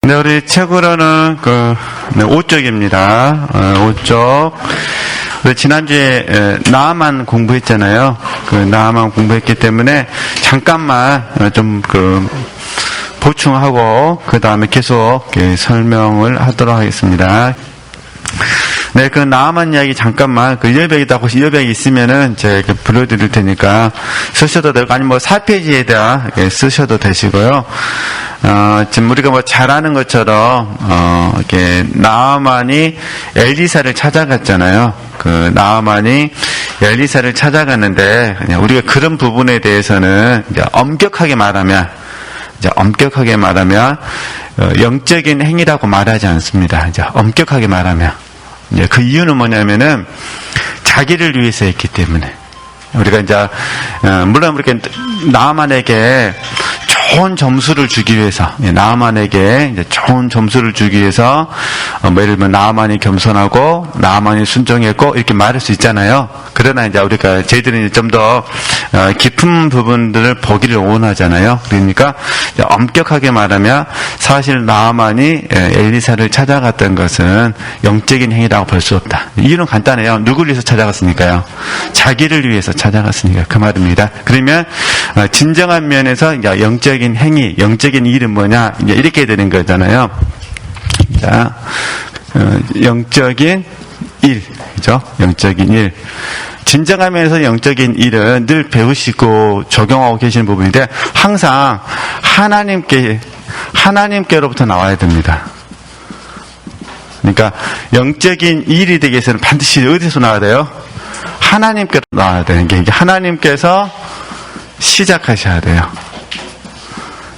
네, 우리 책으로는 네, 5쪽입니다. 5쪽. 지난주에 나만 공부했잖아요. 나만 공부했기 때문에 잠깐만 좀 보충하고 그 다음에 계속 설명을 하도록 하겠습니다. 네, 나만 이야기 잠깐만, 여백이다, 혹시 여백이 있으면은, 제가 불러드릴 테니까, 쓰셔도 되고, 아니면 4페이지에다 쓰셔도 되시고요. 지금 우리가 잘하는 것처럼, 이렇게, 나만이 엘리사를 찾아갔잖아요. 나만이 엘리사를 찾아갔는데, 우리가 그런 부분에 대해서는, 이제 엄격하게 말하면, 영적인 행위라고 말하지 않습니다. 이제 엄격하게 말하면. 그 이유는 뭐냐면은 자기를 위해서 했기 때문에 우리가 이제 물론 이렇게 나만에게 좋은 점수를 주기 위해서 나만에게 이제 좋은 점수를 주기 위해서 예를 들면 나만이 겸손하고 나만이 순종했고 이렇게 말할 수 있잖아요. 그러나 이제 우리가 저희들은 좀 더 깊은 부분들을 보기를 원하잖아요. 그러니까 엄격하게 말하면 사실 나만이 엘리사를 찾아갔던 것은 영적인 행위라고 볼 수 없다. 이유는 간단해요. 누구를 위해서 찾아갔으니까요. 자기를 위해서 찾아갔으니까 그 말입니다. 그러면 진정한 면에서 이제 영적인 행위, 영적인 일은 뭐냐 이제 이렇게 되는 거잖아요. 자, 영적인 일, 그죠? 영적인 일. 진정한 면에서 영적인 일은 늘 배우시고 적용하고 계시는 부분인데 항상 하나님께로부터 나와야 됩니다. 그러니까 영적인 일이 되기 위해서는 반드시 어디서 나와야 돼요? 하나님께로 나와야 되는 게 이제 하나님께서 시작하셔야 돼요.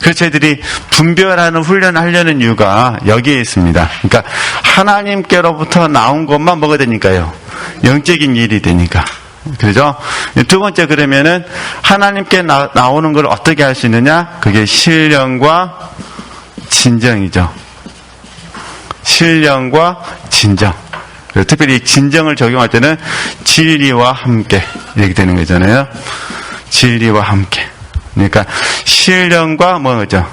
그래서 저희들이 분별하는 훈련을 하려는 이유가 여기에 있습니다. 그러니까 하나님께로부터 나온 것만 뭐가 되니까요? 영적인 일이 되니까. 그죠? 두 번째 그러면은 하나님께 나오는 걸 어떻게 할 수 있느냐? 그게 신령과 진정이죠. 신령과 진정. 특별히 진정을 적용할 때는 진리와 함께 이렇게 되는 거잖아요. 진리와 함께. 그러니까 신령과 뭐죠?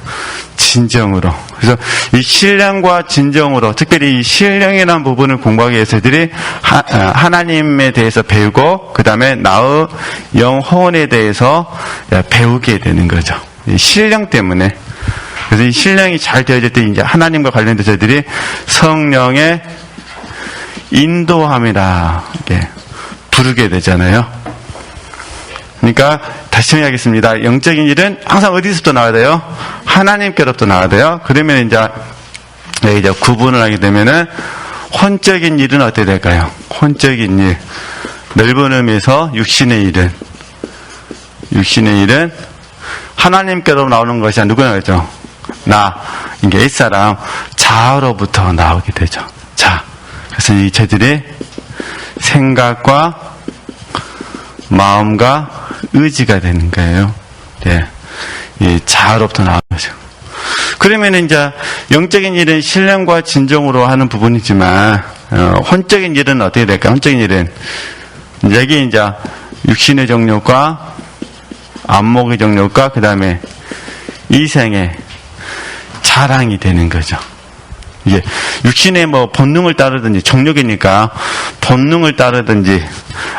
진정으로. 그래서 이 신령과 진정으로 특별히 이 신령이라는 부분을 공부하기 위해서 저희들이 하나님에 대해서 배우고 그 다음에 나의 영혼에 대해서 배우게 되는 거죠. 이 신령 때문에. 그래서 이 신령이 잘 되어질 때 이제 하나님과 관련돼서 저희들이 성령의 인도함이라 이렇게 부르게 되잖아요. 그러니까 다시 정리하겠습니다. 영적인 일은 항상 어디서부터 나와야 돼요? 하나님께로부터 나와야 돼요. 그러면 이제 구분을 하게 되면은 혼적인 일은 어떻게 될까요? 혼적인 일. 넓은 의미에서 육신의 일은 하나님께로 나오는 것이 누구나 그죠? 이게 옛사람 자아로부터 나오게 되죠. 자. 그래서 이 저들의 생각과 마음과 의지가 되는 거예요. 네. 이 자아로부터 나오는 거죠. 그러면 이제 영적인 일은 신령과 진정으로 하는 부분이지만, 혼적인 일은 어떻게 될까요? 혼적인 일은, 여기 이제 육신의 정욕과 안목의 정욕과 그 다음에 이생의 자랑이 되는 거죠. 이게 육신의 본능을 따르든지 정욕이니까 본능을 따르든지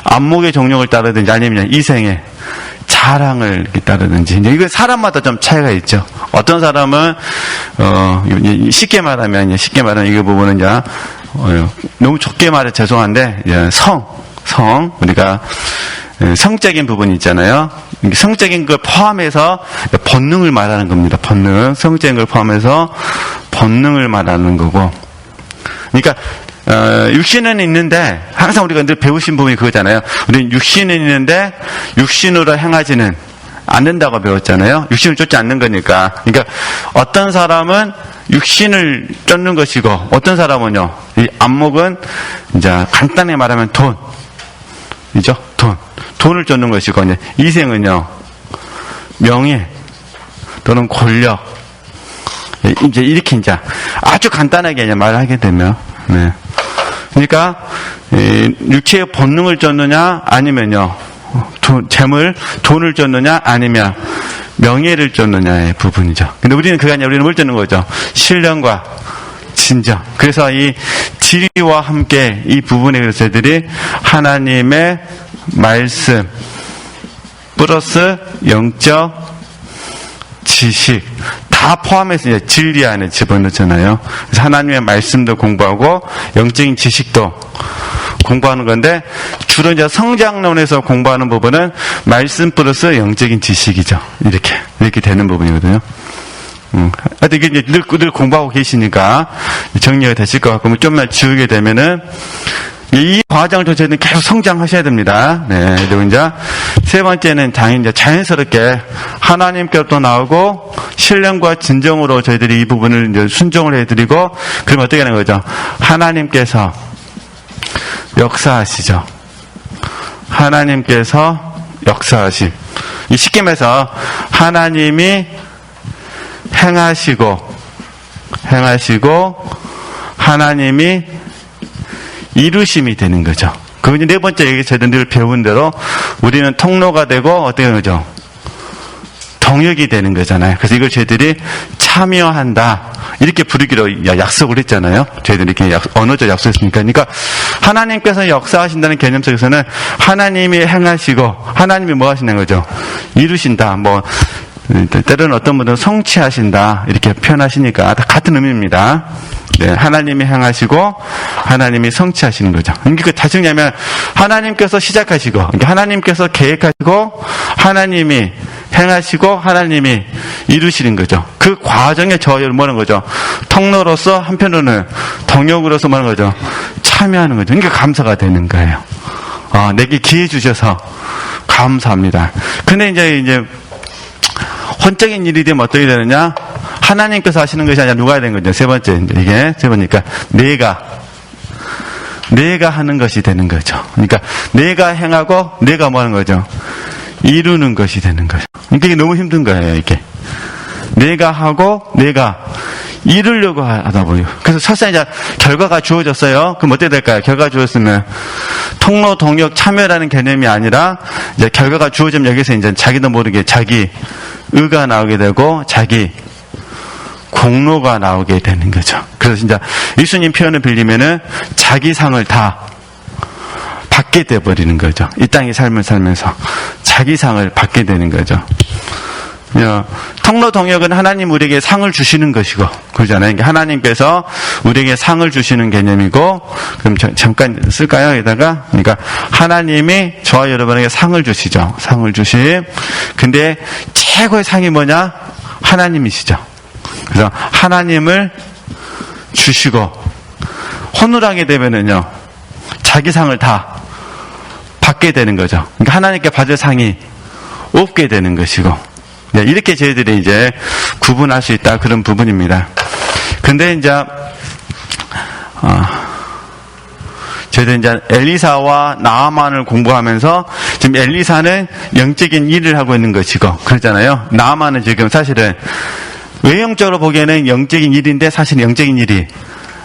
안목의 정욕을 따르든지 아니면 이생의 자랑을 이렇게 따르든지 이거 사람마다 좀 차이가 있죠. 어떤 사람은 쉽게 말하면 이 부분은 이제 너무 좁게 말해 죄송한데 우리가 성적인 부분이 있잖아요. 성적인 걸 포함해서 본능을 말하는 겁니다. 본능, 성적인 걸 포함해서 본능을 말하는 거고. 그러니까 육신은 있는데 항상 우리가 늘 배우신 부분이 그거잖아요. 우리는 육신은 있는데 육신으로 행하지는 않는다고 배웠잖아요. 육신을 쫓지 않는 거니까. 그러니까 어떤 사람은 육신을 쫓는 것이고 어떤 사람은요. 이 안목은 이제 간단히 말하면 돈이죠. 돈을 쫓는 것이고 이제 이생은요. 명예 또는 권력 이제 이렇게 이제 아주 간단하게 이제 말을 하게 되면 네. 그러니까 육체의 본능을 쫓느냐 아니면요. 돈을 쫓느냐 아니면 명예를 쫓느냐의 부분이죠. 근데 우리는 그게 아니라 우리는 뭘 쫓는 거죠? 신령과 진정. 그래서 이 진리와 함께 이 부분에 그래서 저희들이 하나님의 말씀 플러스 영적 지식 다 포함해서 이제 진리 안에 집어넣잖아요. 그래서 하나님의 말씀도 공부하고 영적인 지식도 공부하는 건데 주로 이제 성장론에서 공부하는 부분은 말씀 플러스 영적인 지식이죠. 이렇게 되는 부분이거든요. 하여튼 이게 이제 늘 공부하고 계시니까 정리가 되실 것 같고 좀만 지우게 되면은 이 과정을 저희는 계속 성장하셔야 됩니다. 네. 그리고 이제 세 번째는 이제 자연스럽게 하나님께로부터 나오고 신령과 진정으로 저희들이 이 부분을 이제 순종을 해드리고 그럼 어떻게 하는 거죠? 하나님께서 역사하시죠. 하나님께서 역사하심. 이 쉽게 말해서 하나님이 행하시고 하나님이 이루심이 되는 거죠. 그건 네 번째 얘기 저희들 늘 배운 대로 우리는 통로가 되고 어떻게 하는 거죠? 동역이 되는 거잖아요. 그래서 이걸 저희들이 참여한다. 이렇게 부르기로 약속을 했잖아요. 저희들이 이렇게 언어적 약속했으니까. 그러니까 하나님께서 역사하신다는 개념 속에서는 하나님이 행하시고 하나님이 뭐 하신다는 거죠? 이루신다. 때로는 어떤 분들은 성취하신다. 이렇게 표현하시니까 다 같은 의미입니다. 네, 하나님이 행하시고 하나님이 성취하시는 거죠. 그러니까 다시 정리하면 하나님께서 시작하시고 그러니까 하나님께서 계획하시고 하나님이 행하시고 하나님이 이루시는 거죠. 그 과정에 저희를 뭐하는 거죠? 통로로서 한편으로는 동역으로서 뭐하는 거죠? 참여하는 거죠. 그러니까 감사가 되는 거예요. 내게 기회 주셔서 감사합니다. 근데 이제 혼적인 일이 되면 어떻게 되느냐? 하나님께서 하시는 것이 아니라 누가 해야 되는 거죠? 세 번째, 이게 세 번이니까 내가 하는 것이 되는 거죠. 그러니까 내가 행하고 내가 뭐 하는 거죠? 이루는 것이 되는 거죠. 그러니까 이게 너무 힘든 거예요, 이게. 내가 하고 내가 이루려고 하다 보니. 그래서 설사 이제 결과가 주어졌어요. 그럼 어떻게 될까요? 결과가 주어졌으면 통로, 동역, 참여라는 개념이 아니라 이제 결과가 주어지면 여기서 이제 자기도 모르게 자기 의가 나오게 되고 자기 공로가 나오게 되는 거죠. 그래서 진짜 예수님 표현을 빌리면은 자기 상을 다 받게 돼버리는 거죠. 이 땅의 삶을 살면서 자기 상을 받게 되는 거죠. 통로 동역은 하나님 우리에게 상을 주시는 것이고 그러잖아요. 하나님께서 우리에게 상을 주시는 개념이고 그럼 잠깐 쓸까요? 여기다가 그러니까 하나님이 저와 여러분에게 상을 주시죠. 상을 주심. 근데 최고의 상이 뭐냐? 하나님이시죠. 그래서 하나님을 주시고 헌울하게 되면은요 자기 상을 다 받게 되는 거죠. 그러니까 하나님께 받을 상이 없게 되는 것이고 네, 이렇게 저희들이 이제 구분할 수 있다 그런 부분입니다. 근데 이제 저희들 이제 엘리사와 나아만을 공부하면서 지금 엘리사는 영적인 일을 하고 있는 것이고 그렇잖아요. 나아만은 지금 사실은 외형적으로 보기에는 영적인 일인데 사실 영적인 일이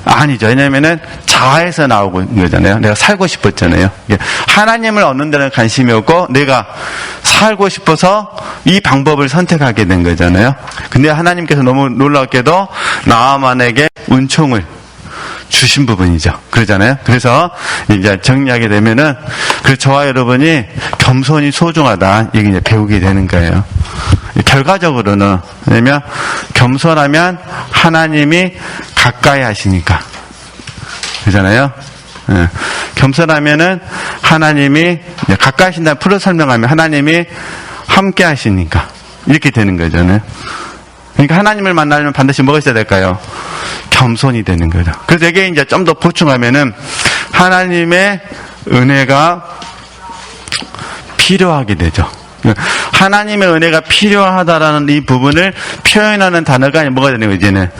아니죠. 왜냐면은 자아에서 나오고 있는 거잖아요. 내가 살고 싶었잖아요. 하나님을 얻는 데는 관심이 없고 내가 살고 싶어서 이 방법을 선택하게 된 거잖아요. 근데 하나님께서 너무 놀랍게도 나아만에게 은총을 주신 부분이죠. 그러잖아요. 그래서 이제 정리하게 되면은 그 저와 여러분이 겸손이 소중하다. 이게 이제 배우게 되는 거예요. 결과적으로는 왜냐면 겸손하면 하나님이 가까이 하시니까. 그러잖아요. 예. 겸손하면은 하나님이 가까이 하신다는 풀어 설명하면 하나님이 함께 하시니까 이렇게 되는 거잖아요. 그러니까 하나님을 만나려면 반드시 뭐가 있어야 될까요? 겸손이 되는 거죠. 그래서 여기에 이제 좀 더 보충하면은 하나님의 은혜가 필요하게 되죠. 하나님의 은혜가 필요하다라는 이 부분을 표현하는 단어가 아니라 뭐가 되는 거죠? 이제는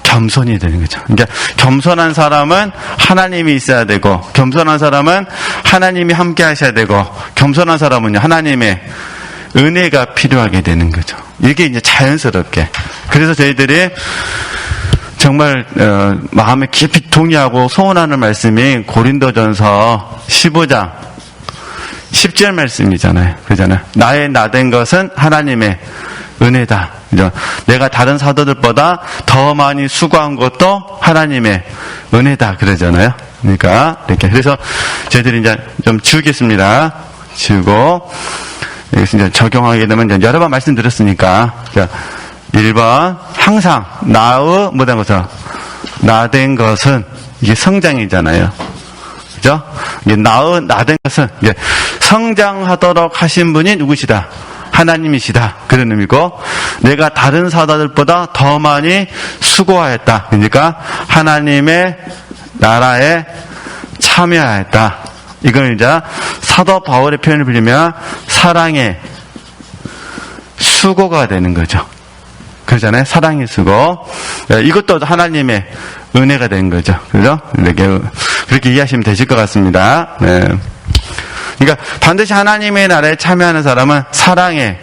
겸손이 되는 거죠. 그러니까 겸손한 사람은 하나님이 있어야 되고, 겸손한 사람은 하나님이 함께 하셔야 되고, 겸손한 사람은요, 하나님의 은혜가 필요하게 되는 거죠. 이게 이제 자연스럽게. 그래서 저희들이 정말 마음에 깊이 동의하고 소원하는 말씀이 고린도전서 15장 10절 말씀이잖아요. 그러잖아요. 나의 나된 것은 하나님의 은혜다. 그죠? 내가 다른 사도들보다 더 많이 수고한 것도 하나님의 은혜다. 그러잖아요. 그러니까, 이렇게. 그래서 저희들이 이제 좀 지우겠습니다. 지우고, 여기서 이제 적용하게 되면 이제 여러 번 말씀드렸으니까. 자, 1번, 항상, 뭐된 것은, 나된 것은, 이게 성장이잖아요. 그죠? 이게 나된 것은, 이게 성장하도록 하신 분이 누구시다? 하나님이시다. 그런 의미고, 내가 다른 사도들보다 더 많이 수고하였다. 그러니까, 하나님의 나라에 참여하였다. 이걸 이제 사도 바울의 표현을 빌리면 사랑의 수고가 되는 거죠. 그러잖아요. 사랑의 수고. 이것도 하나님의 은혜가 된 거죠. 그죠? 그렇게 이해하시면 되실 것 같습니다. 네. 그러니까 반드시 하나님의 나라에 참여하는 사람은 사랑의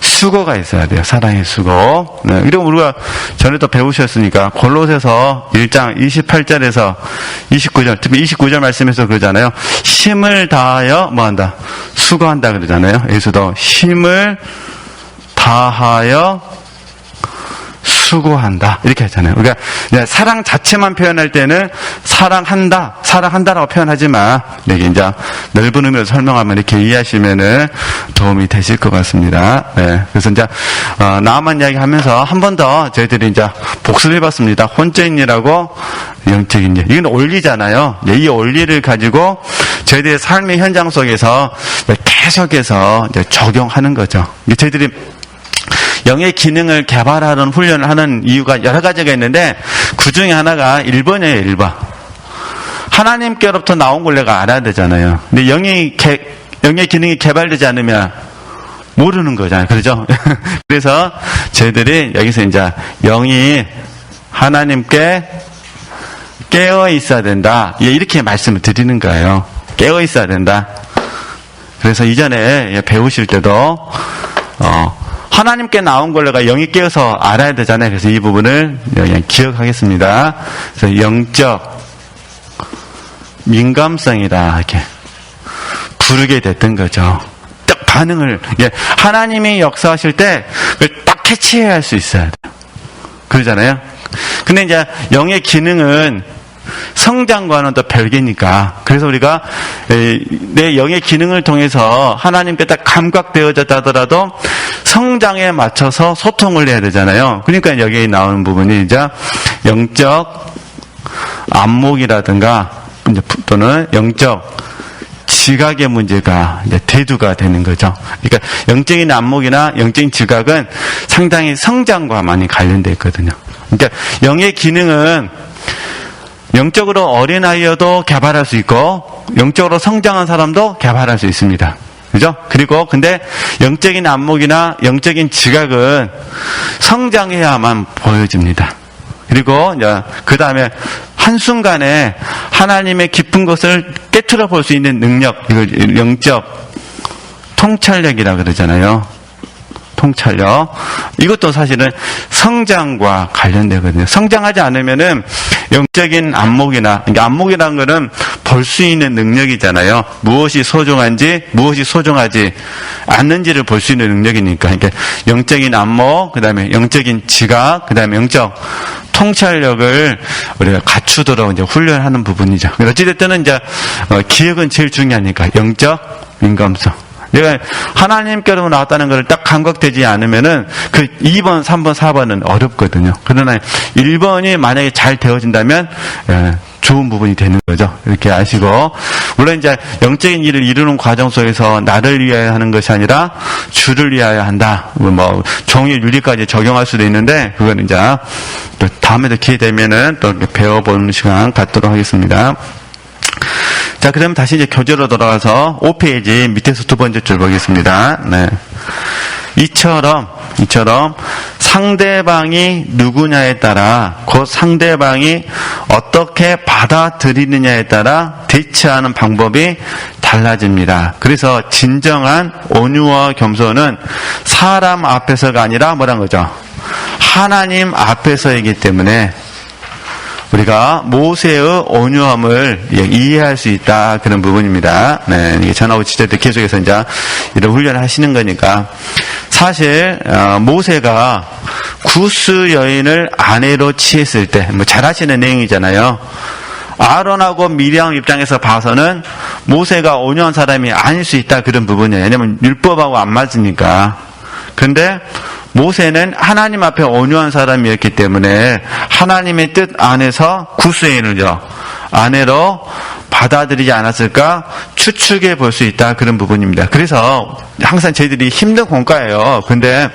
수고가 있어야 돼요. 사랑의 수고. 네. 그리고 우리가 전에 또 배우셨으니까 골로새서 1장 28절에서 29절, 특히 29절 말씀에서 그러잖아요. 힘을 다하여 뭐한다? 수고한다 그러잖아요. 여기서도 힘을 다하여 수고한다. 이렇게 하잖아요. 그러니까 사랑 자체만 표현할 때는 사랑한다라고 표현하지만, 여기 이제 넓은 의미로 설명하면 이렇게 이해하시면은 도움이 되실 것 같습니다. 네. 그래서 이제, 나만 이야기 하면서 한 번 더 저희들이 이제 복습해 봤습니다. 혼적인 일하고 영적인 일. 이건 원리잖아요. 이 원리를 가지고 저희들의 삶의 현장 속에서 계속해서 이제 적용하는 거죠. 저희들이 영의 기능을 개발하는 훈련을 하는 이유가 여러 가지가 있는데 그 중에 하나가 1번이에요. 1번. 하나님께로부터 나온 걸 내가 알아야 되잖아요. 근데 영의 기능이 개발되지 않으면 모르는 거잖아요. 그렇죠? 그래서 저희들이 여기서 이제 영이 하나님께 깨어 있어야 된다. 이렇게 말씀을 드리는 거예요. 깨어 있어야 된다. 그래서 이전에 배우실 때도 하나님께 나온 걸 내가 영이 깨어서 알아야 되잖아요. 그래서 이 부분을 그냥 기억하겠습니다. 그래서 영적 민감성이다 이렇게 부르게 됐던 거죠. 딱 반응을 하나님이 역사하실 때 그걸 딱 캐치해야 할 수 있어야 돼요. 그러잖아요. 근데 이제 영의 기능은 성장과는 또 별개니까. 그래서 우리가 내 영의 기능을 통해서 하나님께 딱 감각되어졌다 하더라도 성장에 맞춰서 소통을 해야 되잖아요. 그러니까 여기에 나오는 부분이 이제 영적 안목이라든가 또는 영적 지각의 문제가 이제 대두가 되는 거죠. 그러니까 영적인 안목이나 영적인 지각은 상당히 성장과 많이 관련되어 있거든요. 그러니까 영의 기능은 영적으로 어린아이여도 개발할 수 있고 영적으로 성장한 사람도 개발할 수 있습니다. 그죠? 그리고 근데 영적인 안목이나 영적인 지각은 성장해야만 보여집니다. 그리고 이제 그 다음에 한순간에 하나님의 깊은 것을 깨트려 볼 수 있는 능력, 이걸 영적 통찰력이라 그러잖아요. 통찰력. 이것도 사실은 성장과 관련되거든요. 성장하지 않으면은 영적인 안목이나, 그러니까 안목이라는 거는 볼 수 있는 능력이잖아요. 무엇이 소중한지, 무엇이 소중하지 않는지를 볼 수 있는 능력이니까. 그러니까 영적인 안목, 그 다음에 영적인 지각, 그 다음에 영적 통찰력을 우리가 갖추도록 이제 훈련하는 부분이죠. 어찌됐든 이제 기억은 제일 중요하니까. 영적 민감성. 내가 하나님께로 나왔다는 것을 딱 감각되지 않으면은 그 2번, 3번, 4번은 어렵거든요. 그러나 1번이 만약에 잘 되어진다면 좋은 부분이 되는 거죠. 이렇게 아시고, 물론 이제 영적인 일을 이루는 과정 속에서 나를 위하여 하는 것이 아니라 주를 위하여 한다. 뭐 종일 윤리까지 적용할 수도 있는데 그건 이제 또 다음에도 기회 되면은 또 배워보는 시간 갖도록 하겠습니다. 자, 그러면 다시 이제 교재로 돌아가서 5페이지 밑에서 두 번째 줄 보겠습니다. 네. 이처럼 상대방이 누구냐에 따라 곧 상대방이 어떻게 받아들이느냐에 따라 대처하는 방법이 달라집니다. 그래서 진정한 온유와 겸손은 사람 앞에서가 아니라 뭐란 거죠? 하나님 앞에서이기 때문에 우리가 모세의 온유함을 이해할 수 있다. 그런 부분입니다. 네, 이게 전하고 지체들 계속해서 이제 이런 훈련을 하시는 거니까. 사실, 모세가 구스 여인을 아내로 취했을 때, 뭐 잘 아시는 내용이잖아요. 아론하고 미리암 입장에서 봐서는 모세가 온유한 사람이 아닐 수 있다. 그런 부분이에요. 왜냐면 율법하고 안 맞으니까. 근데 모세는 하나님 앞에 온유한 사람이었기 때문에 하나님의 뜻 안에서 구스여인을요, 아내로 받아들이지 않았을까 추측해 볼 수 있다. 그런 부분입니다. 그래서 항상 저희들이 힘든 공과예요. 근데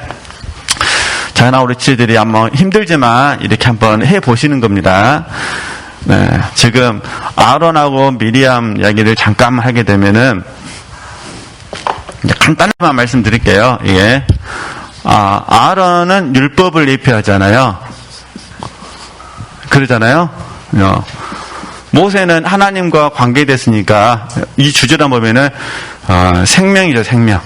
저나 우리 지들이 한번 힘들지만 이렇게 한번 해보시는 겁니다. 네, 지금 아론하고 미리암 이야기를 잠깐 하게 되면은 간단히만 말씀드릴게요. 이게 아론은 율법을 예표하잖아요. 그러잖아요. 모세는 하나님과 관계됐으니까 이 주제를 보면은 생명이죠, 생명.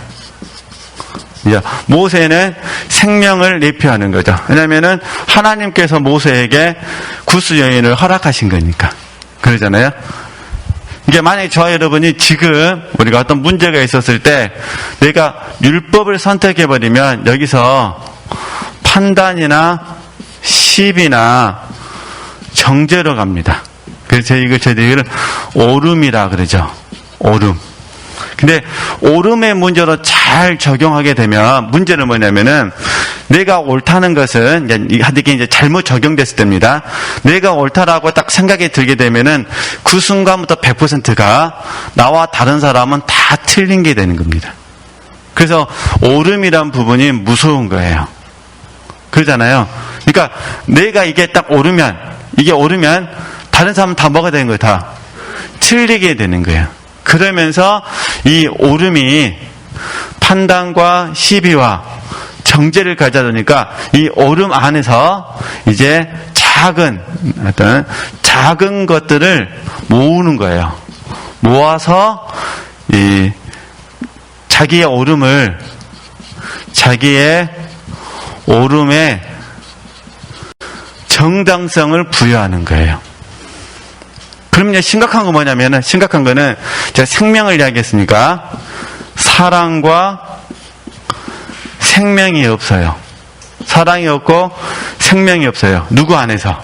모세는 생명을 예표하는 거죠. 왜냐면은 하나님께서 모세에게 구스 여인을 허락하신 거니까. 그러잖아요. 이게 만약에 저와 여러분이 지금 우리가 어떤 문제가 있었을 때 내가 율법을 선택해버리면 여기서 판단이나 시비나 정죄로 갑니다. 그래서 저희들은 오름이라 그러죠. 오름. 근데 오름의 문제로 잘 적용하게 되면 문제는 뭐냐면은 내가 옳다는 것은 이게 이제 잘못 적용됐을 때입니다. 내가 옳다라고 딱 생각이 들게 되면은 그 순간부터 100%가 나와 다른 사람은 다 틀린 게 되는 겁니다. 그래서 오름이란 부분이 무서운 거예요. 그러잖아요. 그러니까 내가 이게 딱 오르면 다른 사람은 다 뭐가 되는 거예요? 다 틀리게 되는 거예요. 그러면서 이 오름이 판단과 시비와 정죄를 가져다니까 이 오름 안에서 이제 작은 것들을 모으는 거예요. 모아서 이 자기의 오름에 정당성을 부여하는 거예요. 그럼 이제 심각한 거는 제가 생명을 이야기했으니까 사랑과 생명이 없어요. 사랑이 없고 생명이 없어요. 누구 안에서?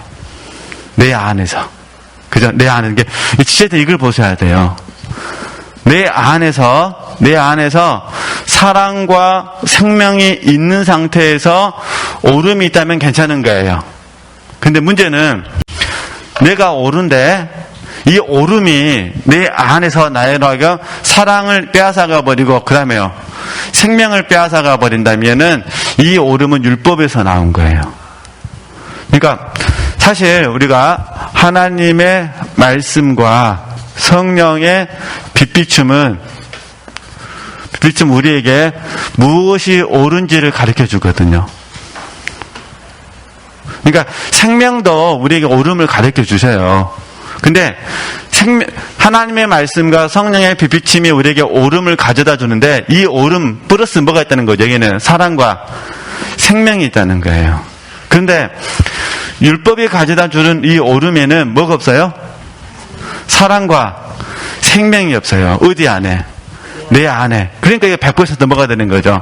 내 안에서. 그죠? 내 안에. 진짜 이걸 보셔야 돼요. 내 안에서 사랑과 생명이 있는 상태에서 오름이 있다면 괜찮은 거예요. 근데 문제는 내가 오른데 이 오름이 내 안에서 나에게 사랑을 빼앗아가 버리고 그다음에요. 생명을 빼앗아가 버린다면은 이 오름은 율법에서 나온 거예요. 그러니까 사실 우리가 하나님의 말씀과 성령의 빛비춤은 우리에게 무엇이 옳은지를 가르쳐 주거든요. 그러니까 생명도 우리에게 옳음을 가르쳐 주세요. 근데 하나님의 말씀과 성령의 빛비침이 우리에게 오름을 가져다 주는데 이 오름 플러스 뭐가 있다는 거죠? 여기는 사랑과 생명이 있다는 거예요. 그런데 율법이 가져다 주는 이 오름에는 뭐가 없어요? 사랑과 생명이 없어요. 어디 안에? 내 안에. 그러니까 이게 100% 뭐가 되는 거죠?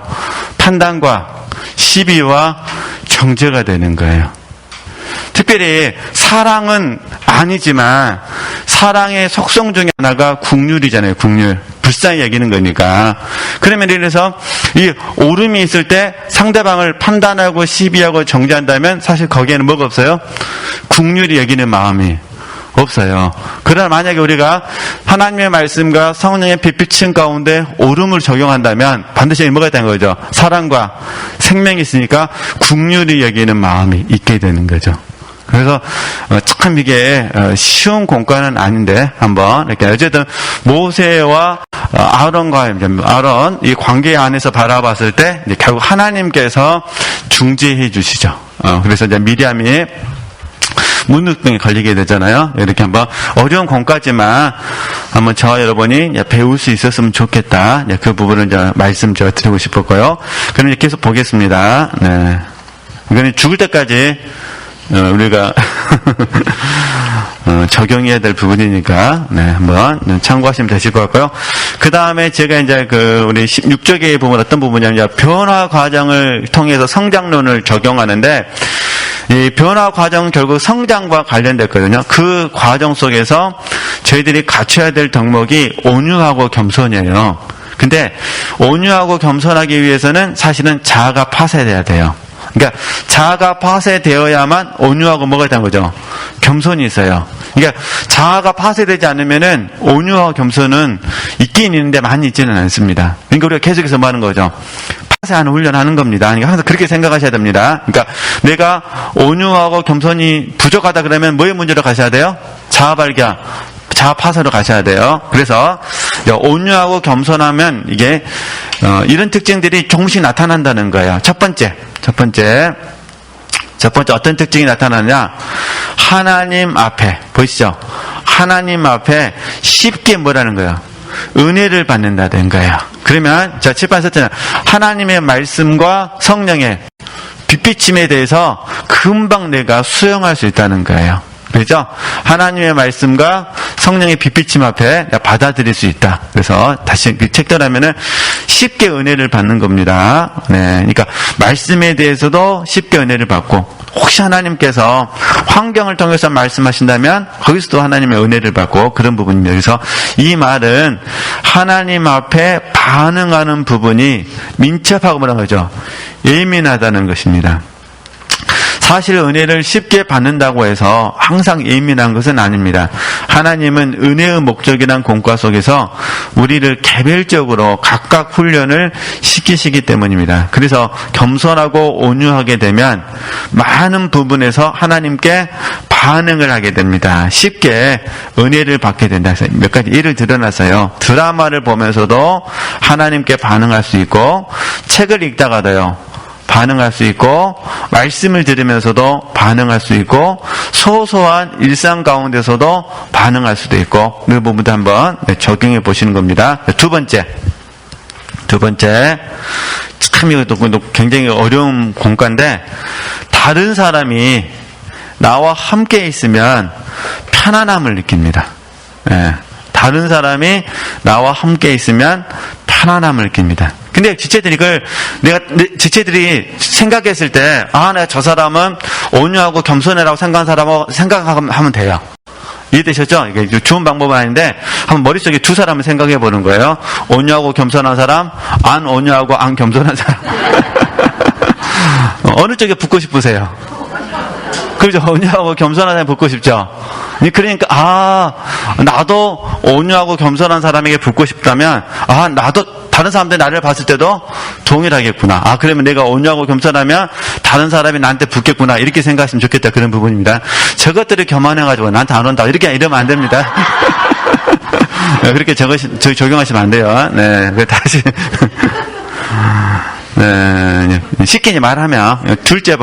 판단과 시비와 정죄가 되는 거예요. 특별히 사랑은 아니지만 사랑의 속성 중에 하나가 국률이잖아요. 국률. 불쌍히 여기는 거니까. 그러면 이래서 이 오름이 있을 때 상대방을 판단하고 시비하고 정죄한다면 사실 거기에는 뭐가 없어요? 국률이 여기는 마음이 없어요. 그러나 만약에 우리가 하나님의 말씀과 성령의 빛비침 가운데 오름을 적용한다면 반드시 뭐가 있다는 거죠? 사랑과 생명이 있으니까 국률이 여기는 마음이 있게 되는 거죠. 그래서 참 이게 쉬운 공과는 아닌데 한번 이렇게 어쨌든 모세와 아론 이 관계 안에서 바라봤을 때 결국 하나님께서 중재해 주시죠. 그래서 이제 미리암이 문득병에 걸리게 되잖아요. 이렇게 한번 어려운 공과지만 한번 저와 여러분이 배울 수 있었으면 좋겠다. 그 부분을 이제 말씀 제가 드리고 싶었고요. 그럼 이제 계속 보겠습니다. 네. 이거는 죽을 때까지 우리가 적용해야 될 부분이니까, 네, 한번 참고하시면 되실 것 같고요. 그 다음에 제가 이제 우리 16쪽에 보면 어떤 부분이냐면, 변화 과정을 통해서 성장론을 적용하는데, 이 변화 과정 결국 성장과 관련됐거든요. 그 과정 속에서 저희들이 갖춰야 될 덕목이 온유하고 겸손이에요. 근데 온유하고 겸손하기 위해서는 사실은 자아가 파쇄돼야 돼요. 그러니까 자아가 파쇄되어야만 온유하고 뭐가 있다는 거죠? 겸손이 있어요. 그러니까 자아가 파쇄되지 않으면은 온유와 겸손은 있긴 있는데 많이 있지는 않습니다. 그러니까 우리가 계속해서 뭐 하는 거죠? 파쇄하는 훈련하는 겁니다. 그러니까 항상 그렇게 생각하셔야 됩니다. 그러니까 내가 온유하고 겸손이 부족하다 그러면 뭐의 문제로 가셔야 돼요? 자아 발견, 자아 파쇄로 가셔야 돼요. 그래서 온유하고 겸손하면 이게 이런 특징들이 조금씩 나타난다는 거예요. 첫 번째 어떤 특징이 나타나냐? 하나님 앞에 보이시죠? 하나님 앞에 쉽게 뭐라는 거예요? 은혜를 받는다는 거예요. 그러면 자 7번 썼잖아요. 하나님의 말씀과 성령의 빛비침에 대해서 금방 내가 수용할 수 있다는 거예요. 그렇죠? 하나님의 말씀과 성령의 빛비침 앞에 받아들일 수 있다. 그래서 다시 책들하면은 쉽게 은혜를 받는 겁니다. 네, 그러니까 말씀에 대해서도 쉽게 은혜를 받고 혹시 하나님께서 환경을 통해서 말씀하신다면 거기서도 하나님의 은혜를 받고 그런 부분입니다. 그래서 이 말은 하나님 앞에 반응하는 부분이 민첩하고 뭐라는 거죠? 예민하다는 것입니다. 사실 은혜를 쉽게 받는다고 해서 항상 예민한 것은 아닙니다. 하나님은 은혜의 목적이란 공과 속에서 우리를 개별적으로 각각 훈련을 시키시기 때문입니다. 그래서 겸손하고 온유하게 되면 많은 부분에서 하나님께 반응을 하게 됩니다. 쉽게 은혜를 받게 된다. 그래서 몇 가지 예를 들어놨어요. 드라마를 보면서도 하나님께 반응할 수 있고 책을 읽다가도요. 반응할 수 있고 말씀을 들으면서도 반응할 수 있고 소소한 일상 가운데서도 반응할 수도 있고 그 부분도 한번 적용해 보시는 겁니다. 두 번째 참 이것도 굉장히 어려운 공과인데 다른 사람이 나와 함께 있으면 편안함을 느낍니다. 네. 다른 사람이 나와 함께 있으면 편안함을 느낍니다. 근데 지체들이 지체들이 생각했을 때, 내가 저 사람은 온유하고 겸손해라고 생각하면 돼요. 이해되셨죠? 이게 좋은 방법은 아닌데, 한번 머릿속에 두 사람을 생각해 보는 거예요. 온유하고 겸손한 사람, 안 온유하고 안 겸손한 사람. 어느 쪽에 붙고 싶으세요? 그렇죠? 온유하고 겸손한 사람에 붙고 싶죠? 그러니까, 나도 온유하고 겸손한 사람에게 붙고 싶다면, 나도 다른 사람들이 나를 봤을 때도 동일하겠구나. 그러면 내가 온유하고 겸손하면 다른 사람이 나한테 붙겠구나. 이렇게 생각하시면 좋겠다. 그런 부분입니다. 저것들을 교만해가지고 나한테 안 온다. 이러면 안 됩니다. 그렇게 적용하시면 안 돼요. 네. 다시. 네, 쉽게 말하면 둘째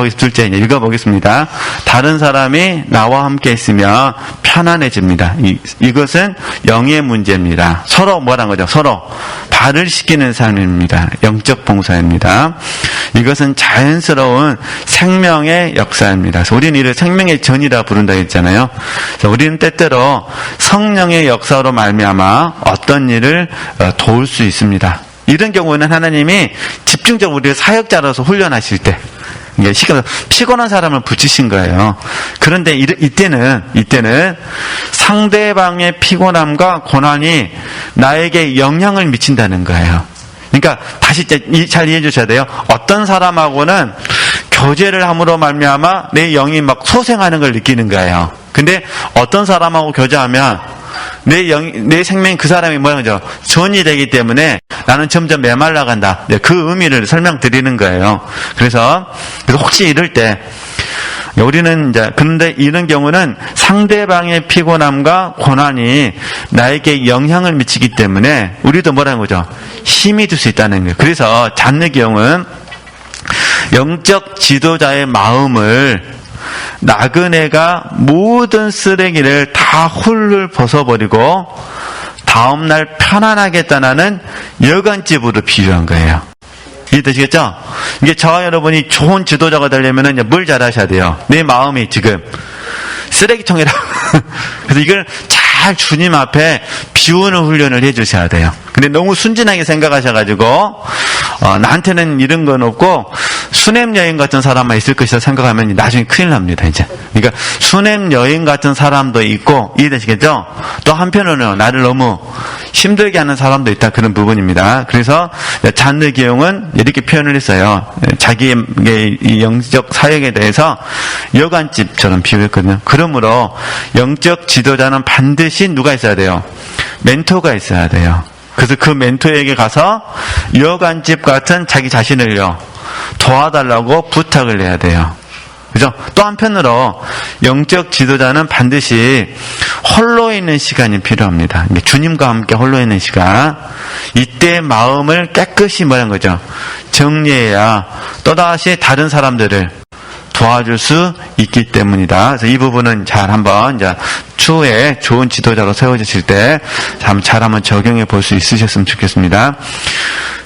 읽어보겠습니다. 다른 사람이 나와 함께 있으면 편안해집니다. 이것은 영의 문제입니다. 서로 뭐란 거죠? 서로 발을 씻기는 삶입니다. 영적 봉사입니다. 이것은 자연스러운 생명의 역사입니다. 그래서 우리는 이를 생명의 전이라 부른다 했잖아요. 그래서 우리는 때때로 성령의 역사로 말미암아 어떤 일을 도울 수 있습니다. 이런 경우는 하나님이 집중적으로 우리를 사역자로서 훈련하실 때, 피곤한 사람을 붙이신 거예요. 그런데 이때는 상대방의 피곤함과 고난이 나에게 영향을 미친다는 거예요. 그러니까 다시 잘 이해해 주셔야 돼요. 어떤 사람하고는 교제를 함으로 말미암아 내 영이 막 소생하는 걸 느끼는 거예요. 근데 어떤 사람하고 교제하면 내 생명이 그 사람이 뭐라는 거죠? 전이 되기 때문에 나는 점점 메말라간다. 그 의미를 설명드리는 거예요. 그래서 혹시 이럴 때 우리는 그런데 이런 경우는 상대방의 피곤함과 고난이 나에게 영향을 미치기 때문에 우리도 뭐라는 거죠? 힘이 될 수 있다는 거예요. 그래서 잔느경은 영적 지도자의 마음을 나그네가 모든 쓰레기를 다 훌훌 벗어버리고 다음날 편안하게 떠나는 여관집으로 비유한 거예요. 이해되시겠죠? 이게 저와 여러분이 좋은 지도자가 되려면 뭘 잘하셔야 돼요? 내 마음이 지금 쓰레기통이라고. 그래서 이걸 잘 주님 앞에 비우는 훈련을 해주셔야 돼요. 근데 너무 순진하게 생각하셔가지고 나한테는 이런 건 없고 수냄 여인 같은 사람만 있을 것이다 생각하면 나중에 큰일 납니다. 이제 그러니까 수냄 여인 같은 사람도 있고 이해되시겠죠? 또 한편으로는 나를 너무 힘들게 하는 사람도 있다, 그런 부분입니다. 그래서 잔느 기용은 이렇게 표현을 했어요. 자기의 이 영적 사역에 대해서 여관집처럼 비유했거든요. 그러므로 영적 지도자는 반드시 누가 있어야 돼요? 멘토가 있어야 돼요. 그래서 그 멘토에게 가서 여관집 같은 자기 자신을요 도와달라고 부탁을 해야 돼요. 그죠? 또 한편으로 영적 지도자는 반드시 홀로 있는 시간이 필요합니다. 주님과 함께 홀로 있는 시간. 이때 마음을 깨끗이 뭐라는 거죠? 정리해야 또다시 다른 사람들을 도와줄 수 있기 때문이다. 그래서 이 부분은 잘 한번 이제 추후에 좋은 지도자로 세워지실 때 잘 한번 적용해 볼 수 있으셨으면 좋겠습니다.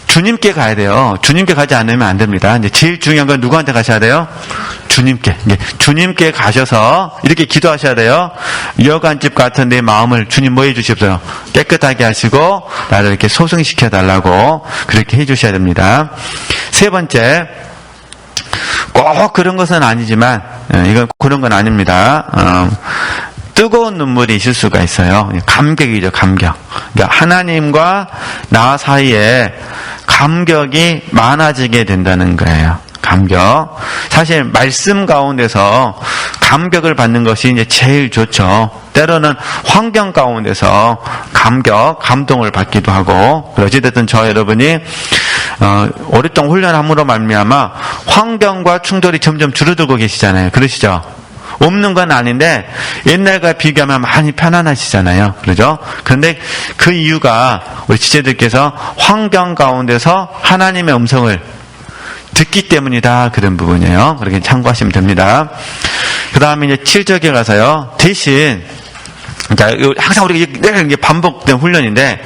주님께 가야 돼요. 주님께 가지 않으면 안 됩니다. 이제 제일 중요한 건 누구한테 가셔야 돼요? 주님께. 주님께 가셔서 이렇게 기도하셔야 돼요. 여관집 같은 내 마음을 주님 뭐 해주십시오? 깨끗하게 하시고 나를 이렇게 소승시켜 달라고 그렇게 해주셔야 됩니다. 세 번째, 꼭 그런 것은 아니지만 이건 그런 건 아닙니다. 뜨거운 눈물이 있을 수가 있어요. 감격이죠, 감격. 그러니까 하나님과 나 사이에 감격이 많아지게 된다는 거예요. 감격. 사실 말씀 가운데서 감격을 받는 것이 이제 제일 좋죠. 때로는 환경 가운데서 감격, 감동을 받기도 하고. 어찌됐든 저 여러분이 오랫동안 훈련함으로 말미암아 환경과 충돌이 점점 줄어들고 계시잖아요. 그러시죠? 없는 건 아닌데 옛날과 비교하면 많이 편안하시잖아요. 그러죠? 그런데 그 이유가 우리 지체들께서 환경 가운데서 하나님의 음성을 듣기 때문이다, 그런 부분이에요. 그렇게 참고하시면 됩니다. 그 다음에 이제 7절에 가서요. 대신 그러니까 항상 우리가 이게 반복된 훈련인데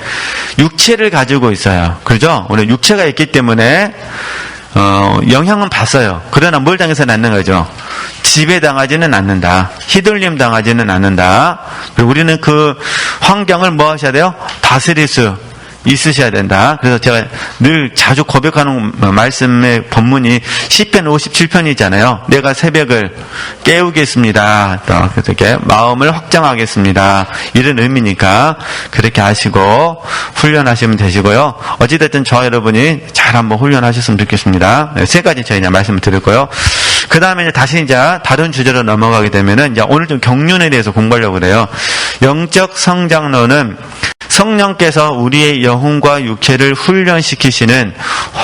육체를 가지고 있어요. 그렇죠? 우리 육체가 있기 때문에 영향은 받어요. 그러나 뭘 당해서는 않는 거죠? 지배당하지는 않는다. 휘둘림 당하지는 않는다. 그리고 우리는 그 환경을 뭐 하셔야 돼요? 다스릴 수 있으셔야 된다. 그래서 제가 늘 자주 고백하는 말씀의 본문이 시편 57편이잖아요. 내가 새벽을 깨우겠습니다. 또 그래서 이렇게 마음을 확장하겠습니다. 이런 의미니까 그렇게 하시고 훈련하시면 되시고요. 어찌됐든 저 여러분이 잘 한번 훈련하셨으면 좋겠습니다. 세 가지 저희가 말씀을 드렸고요. 그 다음에 이제 다시 이제 다른 주제로 넘어가게 되면은 이제 오늘 좀 경륜에 대해서 공부하려고 그래요. 영적 성장론은 성령께서 우리의 영혼과 육체를 훈련시키시는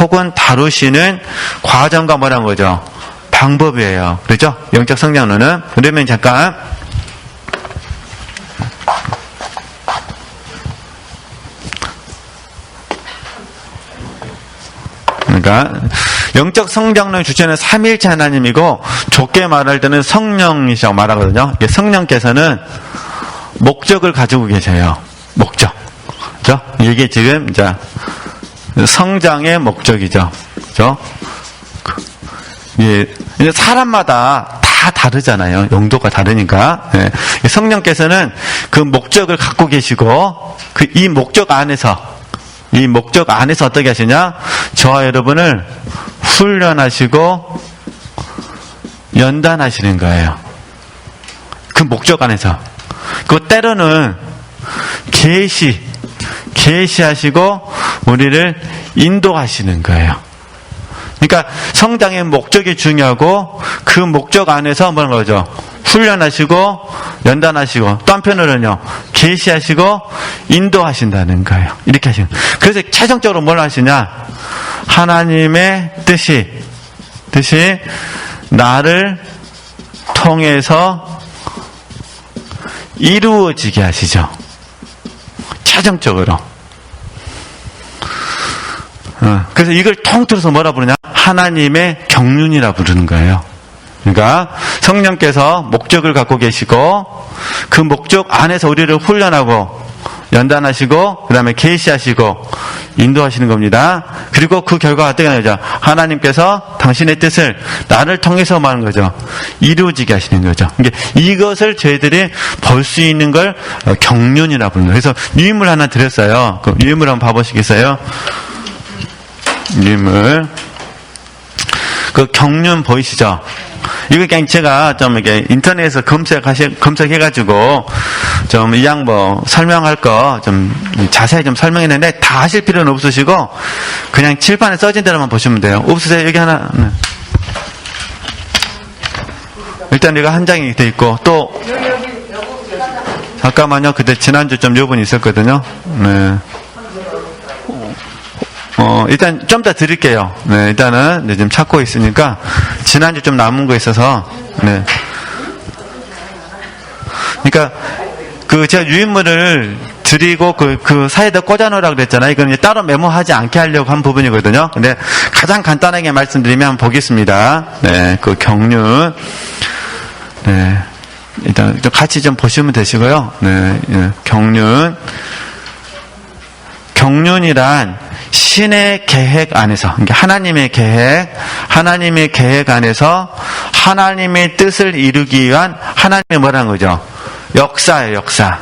혹은 다루시는 과정과 뭐라는 거죠? 방법이에요. 그렇죠? 영적 성장론은. 그러면 잠깐 그러니까 영적 성장론의 주체는 삼위일체 하나님이고 좋게 말할 때는 성령이라고 말하거든요. 성령께서는 목적을 가지고 계세요. 목적. 그죠? 이게 지금 이제 성장의 목적이죠. 그죠? 예, 사람마다 다 다르잖아요. 용도가 다르니까. 예. 성령께서는 그 목적을 갖고 계시고 이 목적 안에서 어떻게 하시냐? 저와 여러분을 훈련하시고 연단하시는 거예요. 그 목적 안에서. 그 때로는 계시하시고 우리를 인도하시는 거예요. 그러니까 성장의 목적이 중요하고 그 목적 안에서 뭐라는 거죠? 훈련하시고 연단하시고 또 한편으로는요 계시하시고 인도하신다는 거예요. 이렇게 하시는. 그래서 최종적으로 뭘 하시냐? 하나님의 뜻이 나를 통해서 이루어지게 하시죠. 최종적으로. 그래서 이걸 통틀어서 뭐라 부르냐? 하나님의 경륜이라 부르는 거예요. 그러니까 성령께서 목적을 갖고 계시고 그 목적 안에서 우리를 훈련하고 연단하시고 그 다음에 계시하시고 인도하시는 겁니다. 그리고 그 결과가 어떻게 나오죠? 하나님께서 당신의 뜻을 나를 통해서 하는 거죠. 이루어지게 하시는 거죠. 이것을 저희들이 볼 수 있는 걸 경륜이라고 부르는 거예요. 그래서 유인물 하나 드렸어요. 그 유인물 한번 봐보시겠어요? 유인물. 그 경륜 보이시죠? 이거 그냥 제가 좀 이렇게 인터넷에서 검색해가지고 좀 이 양 설명할 거 좀 자세히 좀 설명했는데 다 하실 필요는 없으시고 그냥 칠판에 써진 대로만 보시면 돼요. 없으세요? 여기 하나. 네. 일단 이거 한 장이 돼 있고 또 잠깐만요. 그때 지난주 좀 요분이 있었거든요. 네. 일단 좀 더 드릴게요. 네, 일단은 네, 지금 찾고 있으니까 지난주 좀 남은 거 있어서 네. 그러니까 그 제가 유인물을 드리고 그 사이에다 꽂아놓으라고 그랬잖아요. 이건 이제 따로 메모하지 않게 하려고 한 부분이거든요. 근데 가장 간단하게 말씀드리면 보겠습니다. 네, 그 경륜. 네, 일단 좀 같이 좀 보시면 되시고요. 네, 예, 경륜. 경륜이란 신의 계획 안에서, 그러니까 하나님의 계획 안에서 하나님의 뜻을 이루기 위한 하나님의 뭐라는 거죠? 역사예요, 역사.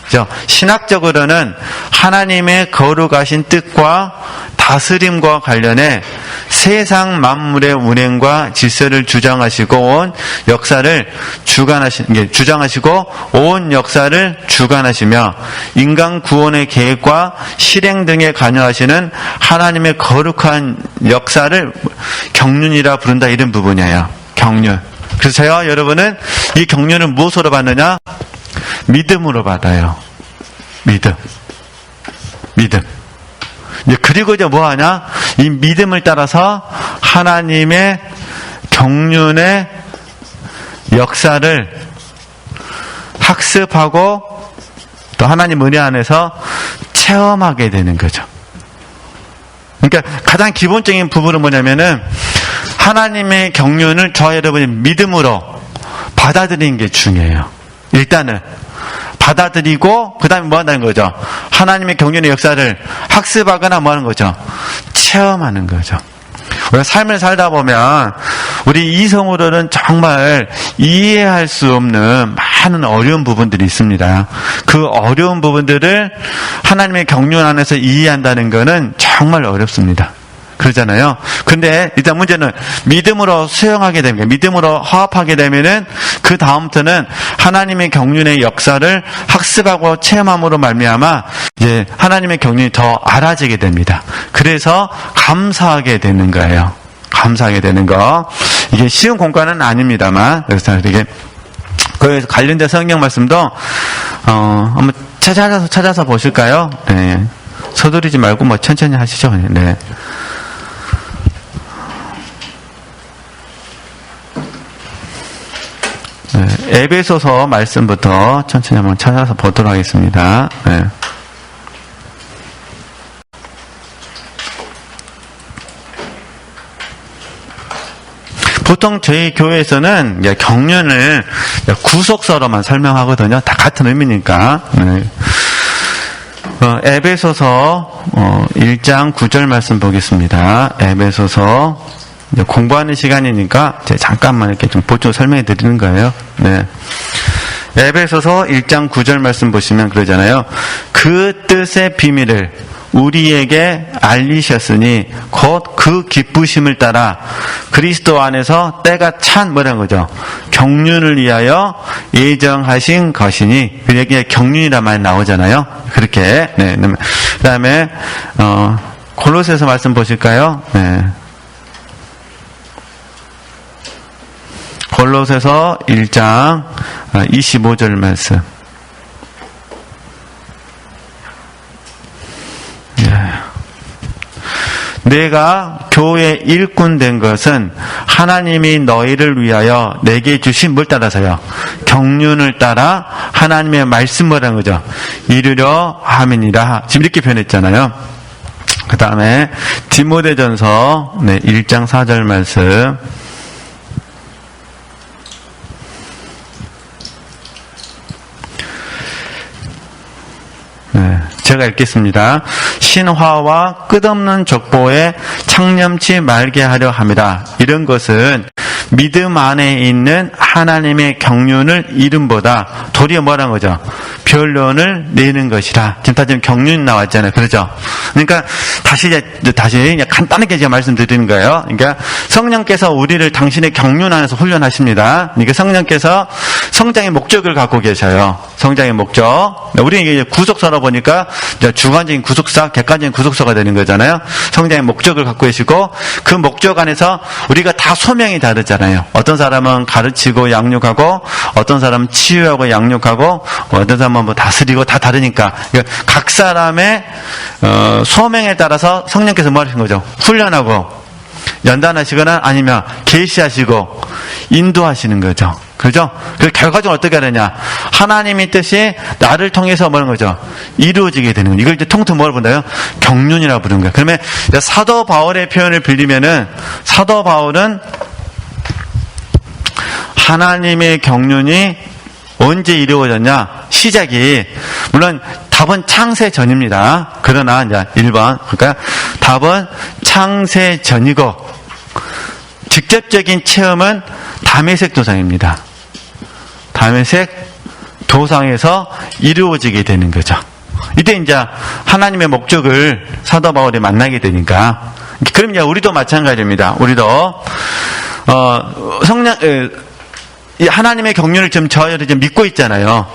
그죠? 신학적으로는 하나님의 거룩하신 뜻과 다스림과 관련해 세상 만물의 운행과 질서를 주장하시고 온 역사를 주장하시고 온 역사를 주관하시며 인간 구원의 계획과 실행 등에 관여하시는 하나님의 거룩한 역사를 경륜이라 부른다 이런 부분이에요. 경륜. 그래서 여러분은 이 경륜을 무엇으로 받느냐? 믿음으로 받아요. 믿음. 그리고 이제 뭐 하냐? 이 믿음을 따라서 하나님의 경륜의 역사를 학습하고 또 하나님 은혜 안에서 체험하게 되는 거죠. 그러니까 가장 기본적인 부분은 뭐냐면은 하나님의 경륜을 저와 여러분이 믿음으로 받아들이는 게 중요해요. 일단은 받아들이고 그 다음에 뭐 한다는 거죠? 하나님의 경륜의 역사를 학습하거나 뭐 하는 거죠? 체험하는 거죠. 우리가 삶을 살다 보면 우리 이성으로는 정말 이해할 수 없는 많은 어려운 부분들이 있습니다. 그 어려운 부분들을 하나님의 경륜 안에서 이해한다는 것은 정말 어렵습니다. 그러잖아요. 근데 일단 문제는 믿음으로 수용하게 됩니다. 믿음으로 화합하게 되면은 그 다음부터는 하나님의 경륜의 역사를 학습하고 체험함으로 말미암아 이제 하나님의 경륜이 더 알아지게 됩니다. 그래서 감사하게 되는 거예요. 감사하게 되는 거. 이게 쉬운 공과는 아닙니다만 그래서 이게 그 관련된 성경 말씀도 한번 찾아서 보실까요? 네. 서두르지 말고 뭐 천천히 하시죠. 네. 네, 에베소서 말씀부터 천천히 한번 찾아서 보도록 하겠습니다. 네. 보통 저희 교회에서는 경륜을 구속서로만 설명하거든요. 다 같은 의미니까. 네. 에베소서 1장 9절 말씀 보겠습니다. 에베소서 공부하는 시간이니까 제가 잠깐만 이렇게 좀 보충 설명해 드리는 거예요. 네. 에베소서 1장 9절 말씀 보시면 그러잖아요. 그 뜻의 비밀을 우리에게 알리셨으니 곧 그 기쁘심을 따라 그리스도 안에서 때가 찬 뭐라는 거죠? 경륜을 위하여 예정하신 것이니 여기에 경륜이란 말이 나오잖아요. 그렇게. 네. 그 다음에 골로새서 말씀 보실까요? 네. 골로새서 1장 25절 말씀. 내가 교회 일꾼 된 것은 하나님이 너희를 위하여 내게 주신 뭘 따라서요? 경륜을 따라 하나님의 말씀을 한 거죠. 이루려 함이니라. 지금 이렇게 표현했잖아요. 그 다음에 디모데전서 1장 4절 말씀. 네. 제가 읽겠습니다. 신화와 끝없는 족보에 창념치 말게 하려 합니다. 이런 것은 믿음 안에 있는 하나님의 경륜을 이름보다 도리어 뭐라는 거죠? 변론을 내는 것이라. 지금 경륜 나왔잖아요. 그렇죠? 그러니까 다시 간단하게 제가 말씀드리는 거예요. 그러니까 성령께서 우리를 당신의 경륜 안에서 훈련하십니다. 그러니까 성령께서 성장의 목적을 갖고 계셔요. 성장의 목적. 우리는 이게 구속사로 보니까 주관적인 구속사, 객관적인 구속사가 되는 거잖아요. 성장의 목적을 갖고 계시고 그 목적 안에서 우리가 다 소명이 다르잖아요. 어떤 사람은 가르치고 양육하고 어떤 사람은 치유하고 양육하고 어떤 사람은 뭐 다스리고 다 다르니까 그러니까 각 사람의 소명에 따라서 성령께서 뭐 하시는 거죠? 훈련하고 연단하시거나 아니면 계시하시고 인도하시는 거죠. 그죠? 그 결과적으로 어떻게 하느냐? 하나님의 뜻이 나를 통해서 뭐라는 거죠? 이루어지게 되는 거예요. 이걸 이제 통틀어 뭘 본다요? 경륜이라고 부르는 거예요. 그러면 사도 바울의 표현을 빌리면은 사도 바울은 하나님의 경륜이 언제 이루어졌냐? 시작이 물론 답은 창세 전입니다. 그러나 이제 1번 그러니까 답은 창세 전이고 직접적인 체험은 다메섹 도상입니다. 다메섹 도상에서 이루어지게 되는 거죠. 이때 이제 하나님의 목적을 사도 바울이 만나게 되니까 그럼 이제 우리도 마찬가지입니다. 우리도 하나님의 경륜을 지금 저희들이 지금 믿고 있잖아요.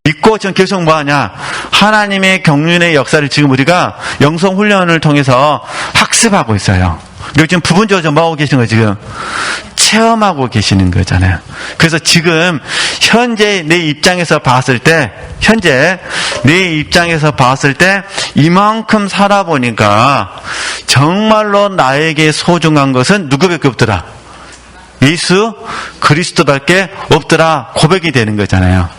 믿고 지금 계속 뭐하냐? 하나님의 경륜의 역사를 지금 우리가 영성 훈련을 통해서 학습하고 있어요. 그리고 지금 부분적으로 뭐하고 계시는 거예요, 지금? 체험하고 계시는 거잖아요. 그래서 지금, 현재 내 입장에서 봤을 때, 이만큼 살아보니까, 정말로 나에게 소중한 것은 누구밖에 없더라? 예수 그리스도밖에 없더라. 고백이 되는 거잖아요.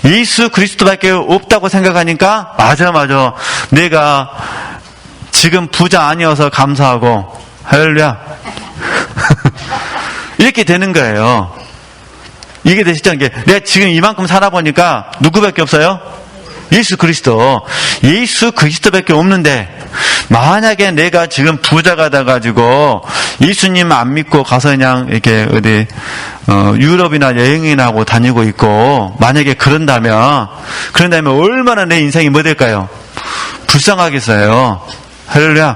예수 그리스도밖에 없다고 생각하니까 맞아 내가 지금 부자 아니어서 감사하고 할렐루야 이렇게 되는 거예요. 이게 되시죠? 내가 지금 이만큼 살아보니까 누구밖에 없어요? 예수 그리스도밖에 없는데 만약에 내가 지금 부자가 돼가지고 예수님 안 믿고 가서 그냥 이렇게 어디 유럽이나 여행이나 하고 다니고 있고 만약에 그런다면 얼마나 내 인생이 뭐 될까요? 불쌍하겠어요. 할렐루야.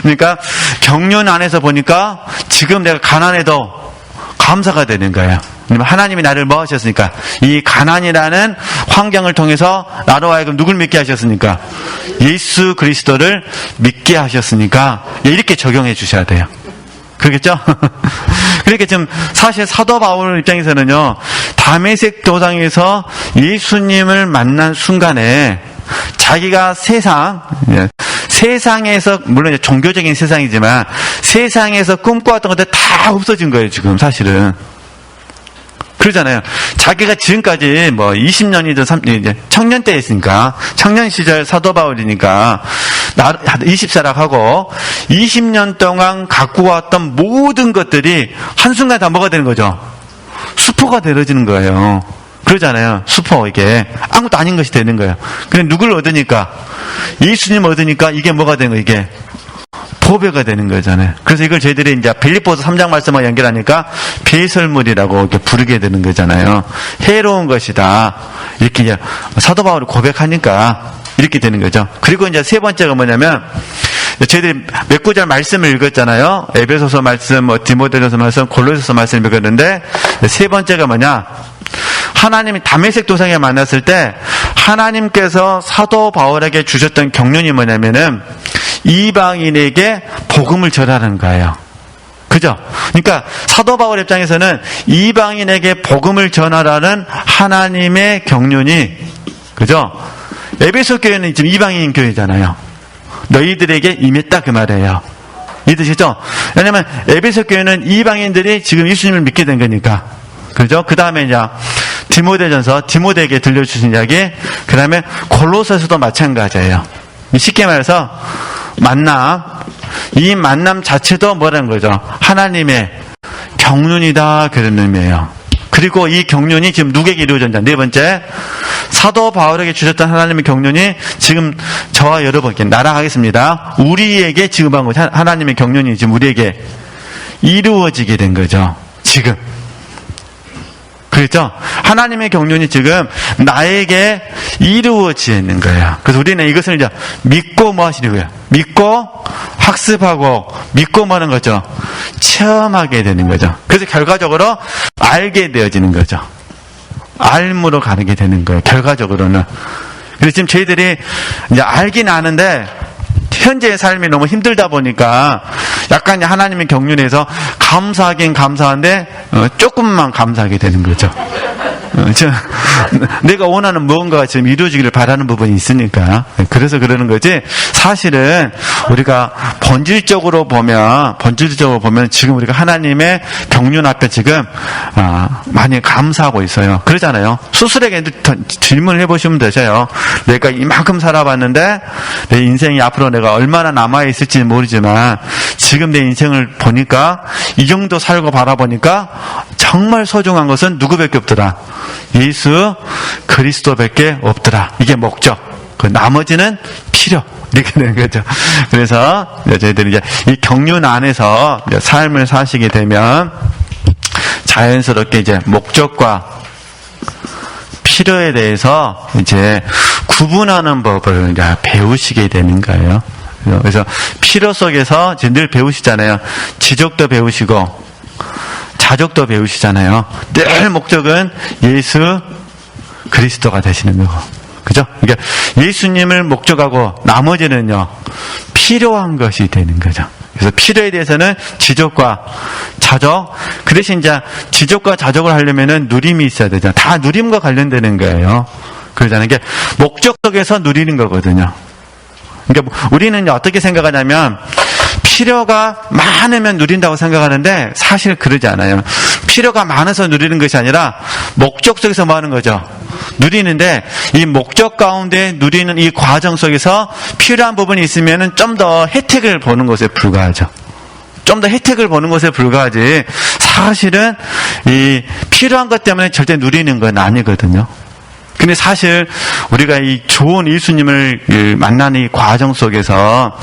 그러니까 경륜 안에서 보니까 지금 내가 가난해도 감사가 되는 거예요. 하나님이 나를 뭐 하셨습니까? 이 가난이라는 환경을 통해서 나로 하여금 누굴 믿게 하셨습니까? 예수 그리스도를 믿게 하셨으니까 이렇게 적용해 주셔야 돼요. 그렇겠죠? 그러니까 지금 사실 사도 바울 입장에서는요, 다메섹 도상에서 예수님을 만난 순간에 자기가 세상에서 물론 이제 종교적인 세상이지만 세상에서 꿈꿔왔던 것들 다 없어진 거예요, 지금 사실은. 그러잖아요. 자기가 지금까지 뭐 20년이든 이제 청년 때 했으니까 청년 시절 사도 바울이니까 20사락 하고 20년 동안 갖고 왔던 모든 것들이 한순간에 다 뭐가 되는 거죠? 수포가 되어지는 거예요. 그러잖아요. 수포 이게 아무것도 아닌 것이 되는 거예요. 근데 누굴 얻으니까 예수님 얻으니까 이게 뭐가 되는 거예요? 이게 보배가 되는 거잖아요. 그래서 이걸 저희들이 이제 빌립보서 3장 말씀과 연결하니까 배설물이라고 이렇게 부르게 되는 거잖아요. 해로운 것이다. 이렇게 이제 사도 바울이 고백하니까 이렇게 되는 거죠. 그리고 이제 세 번째가 뭐냐면 저희들이 몇 구절 말씀을 읽었잖아요. 에베소서 말씀, 디모데전서 말씀, 골로새서 말씀 읽었는데 세 번째가 뭐냐? 하나님이 다메섹 도상에 만났을 때 하나님께서 사도 바울에게 주셨던 경륜이 뭐냐면은 이방인에게 복음을 전하는 거예요. 그죠? 그러니까 사도 바울 입장에서는 이방인에게 복음을 전하라는 하나님의 경륜이, 그죠? 에베소 교회는 지금 이방인 교회잖아요. 너희들에게 임했다 그 말이에요. 이해되시죠? 왜냐면 에베소 교회는 이방인들이 지금 예수님을 믿게 된 거니까. 그죠? 그 다음에 이제 디모데전서, 디모데에게 들려주신 이야기, 그 다음에 골로새서도 마찬가지예요. 쉽게 말해서 이 만남 자체도 뭐라는 거죠? 하나님의 경륜이다, 그런 의미예요. 그리고 이 경륜이 지금 누구에게 이루어졌냐? 네 번째, 사도 바울에게 주셨던 하나님의 경륜이 지금 저와 여러분께 날아가겠습니다. 우리에게 지금 한 거죠. 하나님의 경륜이 지금 우리에게 이루어지게 된 거죠. 지금. 그렇죠? 하나님의 경륜이 지금 나에게 이루어지는 거예요. 그래서 우리는 이것을 이제 믿고 뭐 하시려고요? 믿고 학습하고 믿고 뭐 하는 거죠? 체험하게 되는 거죠. 그래서 결과적으로 알게 되어지는 거죠. 알므로 가게 되는 거예요. 결과적으로는. 그래서 지금 저희들이 이제 알긴 아는데 현재의 삶이 너무 힘들다 보니까 약간 하나님의 경륜에서 감사하긴 감사한데 조금만 감사하게 되는 거죠. 내가 원하는 무언가가 지금 이루어지기를 바라는 부분이 있으니까 그래서 그러는 거지. 사실은 우리가 본질적으로 보면 지금 우리가 하나님의 경륜 앞에 지금 많이 감사하고 있어요. 그러잖아요. 스스로에게 질문을 해보시면 되세요. 내가 이만큼 살아봤는데 내 인생이 앞으로 내가 얼마나 남아있을지 모르지만 지금 내 인생을 보니까 이 정도 살고 바라보니까 정말 소중한 것은 누구밖에 없더라. 예수 그리스도밖에 없더라. 이게 목적. 그 나머지는 필요. 이렇게 되는 거죠. 그래서 저희들이 이제 이 경륜 안에서 이제 삶을 사시게 되면 자연스럽게 이제 목적과 필요에 대해서 이제 구분하는 법을 이제 배우시게 되는 거예요. 그래서 필요 속에서 이제 늘 배우시잖아요. 지적도 배우시고 자족도 배우시잖아요. 늘 목적은 예수 그리스도가 되시는 거고. 그죠? 그러니까 예수님을 목적하고 나머지는요, 필요한 것이 되는 거죠. 그래서 필요에 대해서는 지적과 자족, 그 대신 이제 지적과 자족을 하려면은 누림이 있어야 되잖아요. 다 누림과 관련되는 거예요. 그러잖아요. 이게 목적 속에서 누리는 거거든요. 그러니까 우리는 어떻게 생각하냐면, 필요가 많으면 누린다고 생각하는데 사실 그러지 않아요. 필요가 많아서 누리는 것이 아니라 목적 속에서 뭐 하는 거죠? 누리는데 이 목적 가운데 누리는 이 과정 속에서 필요한 부분이 있으면 좀 더 혜택을 보는 것에 불과하죠. 좀 더 혜택을 보는 것에 불과하지 사실은 이 필요한 것 때문에 절대 누리는 건 아니거든요. 근데 사실 우리가 이 좋은 예수님을 만나는 이 과정 속에서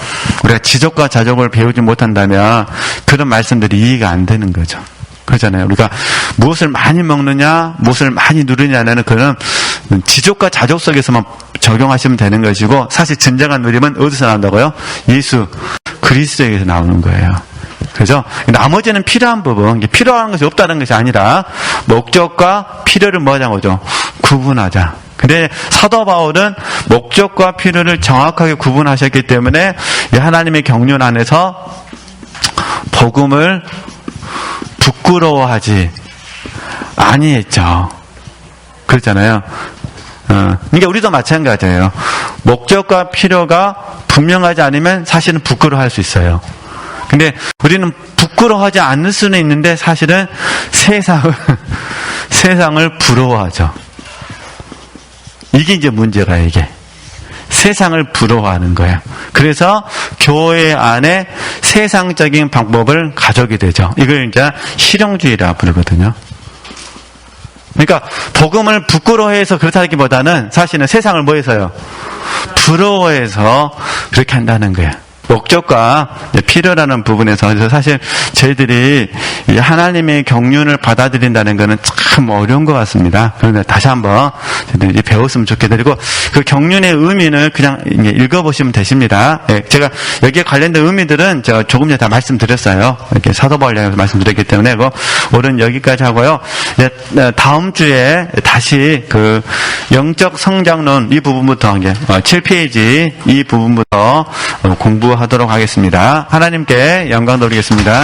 우리가 지적과 자족을 배우지 못한다면 그런 말씀들이 이해가 안 되는 거죠. 그렇잖아요. 우리가 무엇을 많이 먹느냐, 무엇을 많이 누리냐는 그런 지적과 자족 속에서만 적용하시면 되는 것이고 사실 진정한 누림은 어디서 나온다고요? 예수 그리스도에게서 나오는 거예요. 그죠? 나머지는 필요한 부분, 필요한 것이 없다는 것이 아니라 목적과 필요를 뭐 하자는 거죠? 구분하자. 근데 사도 바울은 목적과 필요를 정확하게 구분하셨기 때문에 하나님의 경륜 안에서 복음을 부끄러워하지 아니했죠. 그렇잖아요. 그러니까 우리도 마찬가지예요. 목적과 필요가 분명하지 않으면 사실은 부끄러워할 수 있어요. 근데 우리는 부끄러워하지 않을 수는 있는데 사실은 세상을 부러워하죠. 이게 이제 문제가 이게. 세상을 부러워하는 거예요. 그래서 교회 안에 세상적인 방법을 가져오게 되죠. 이걸 이제 실용주의라 부르거든요. 그러니까 복음을 부끄러워해서 그렇다기보다는 사실은 세상을 뭐 해서요? 부러워해서 그렇게 한다는 거예요. 목적과 필요라는 부분에서 그래서 사실 저희들이 하나님의 경륜을 받아들인다는 것은 참 어려운 것 같습니다. 그런데 다시 한번 저희들이 배웠으면 좋겠다. 그리고 그 경륜의 의미는 그냥 읽어보시면 되십니다. 제가 여기에 관련된 의미들은 제가 조금 전에 다 말씀드렸어요. 이렇게 사도 바울 향해서 말씀드렸기 때문에 오늘은 여기까지 하고요. 다음 주에 다시 그 영적 성장론 이 부분부터 7페이지 이 부분부터 공부하도록 하겠습니다. 하나님께 영광 돌리겠습니다.